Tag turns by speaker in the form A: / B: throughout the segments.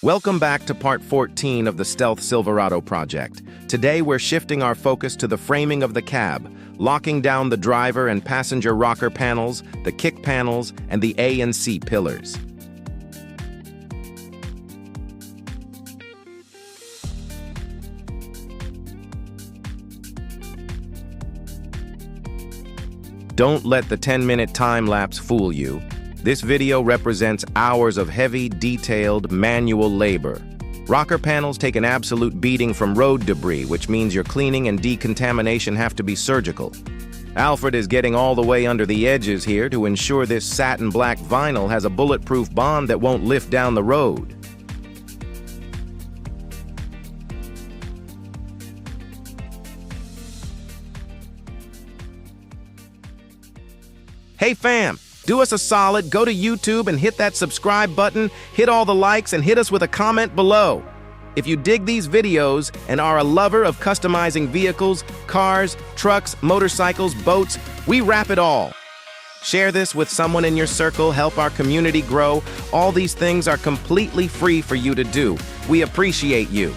A: Welcome back to part 14 of the Stealth Silverado project. Today we're shifting our focus to the framing of the cab, locking down the driver and passenger rocker panels, the kick panels, and the A and C pillars. Don't let the 10-minute time-lapse fool you. This video represents hours of heavy, detailed, manual labor. Rocker panels take an absolute beating from road debris, which means your cleaning and decontamination have to be surgical. Alfred is getting all the way under the edges here to ensure this satin black vinyl has a bulletproof bond that won't lift down the road. Hey fam! Do us a solid, go to YouTube and hit that subscribe button, hit all the likes, and hit us with a comment below. If you dig these videos and are a lover of customizing vehicles, cars, trucks, motorcycles, boats, we wrap it all. Share this with someone in your circle, help our community grow. All these things are completely free for you to do. We appreciate you.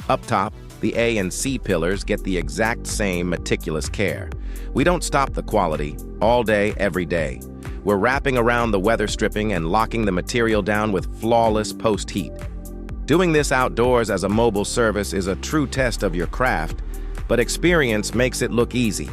A: Up top, the A and C pillars get the exact same meticulous care. We don't stop the quality, all day, every day. We're wrapping around the weather stripping and locking the material down with flawless post-heat. Doing this outdoors as a mobile service is a true test of your craft, but experience makes it look easy.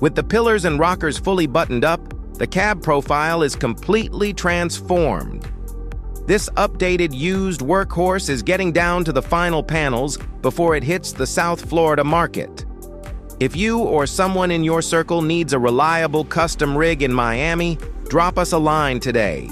A: With the pillars and rockers fully buttoned up, the cab profile is completely transformed. This updated used workhorse is getting down to the final panels before it hits the South Florida market. If you or someone in your circle needs a reliable custom rig in Miami, drop us a line today.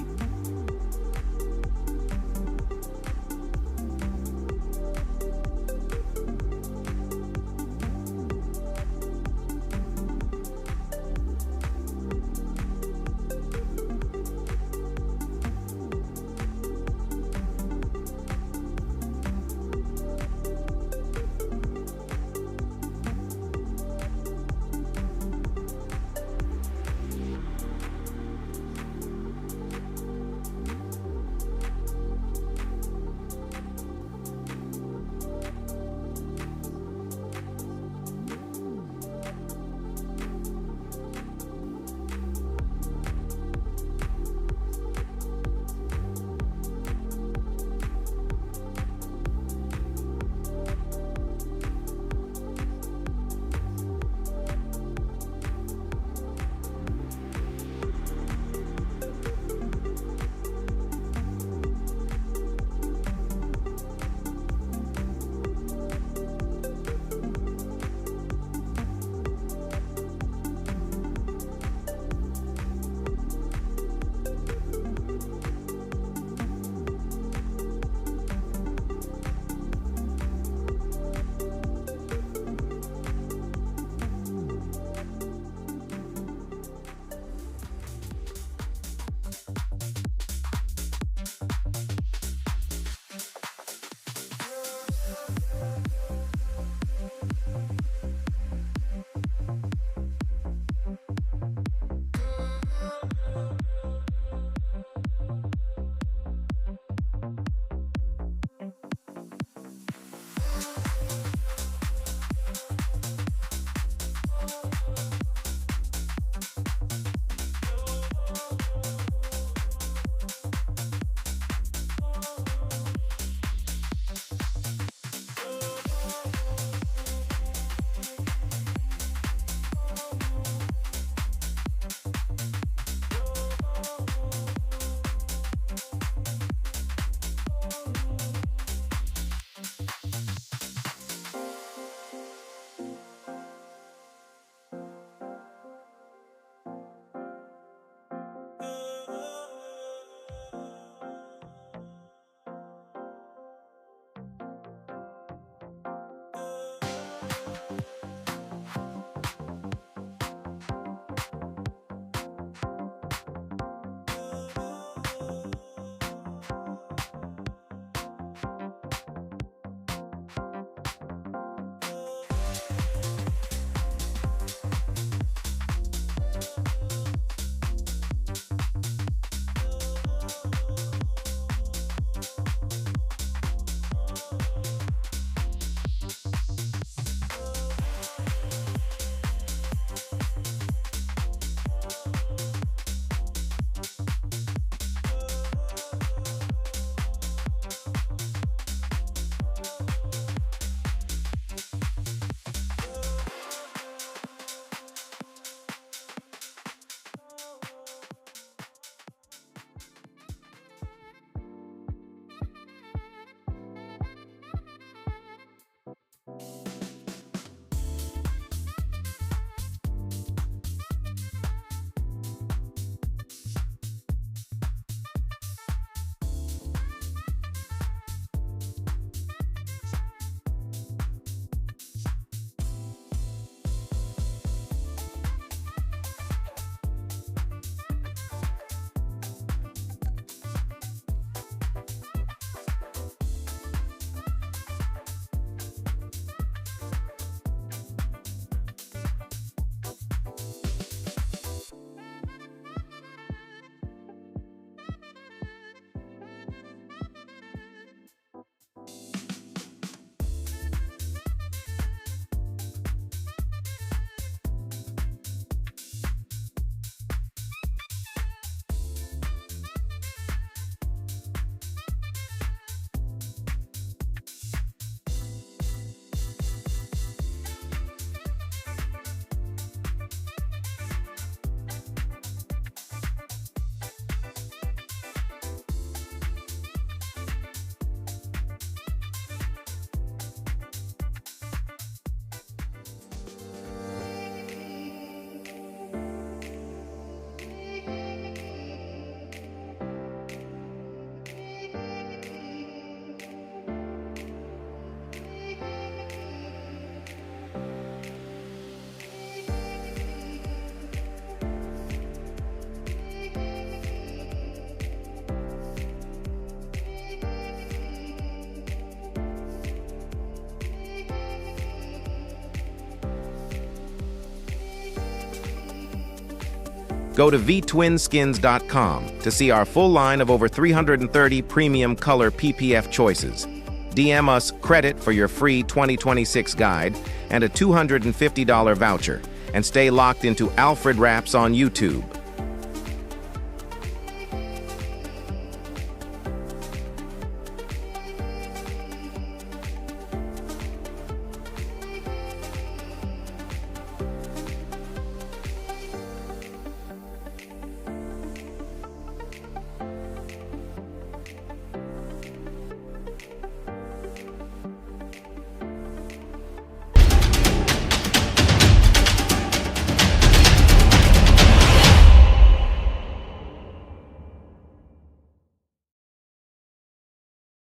A: Go to vtwinskins.com to see our full line of over 330 premium color PPF choices. DM us credit for your free 2026 guide and a $250 voucher, and stay locked into Alfred Wraps on YouTube.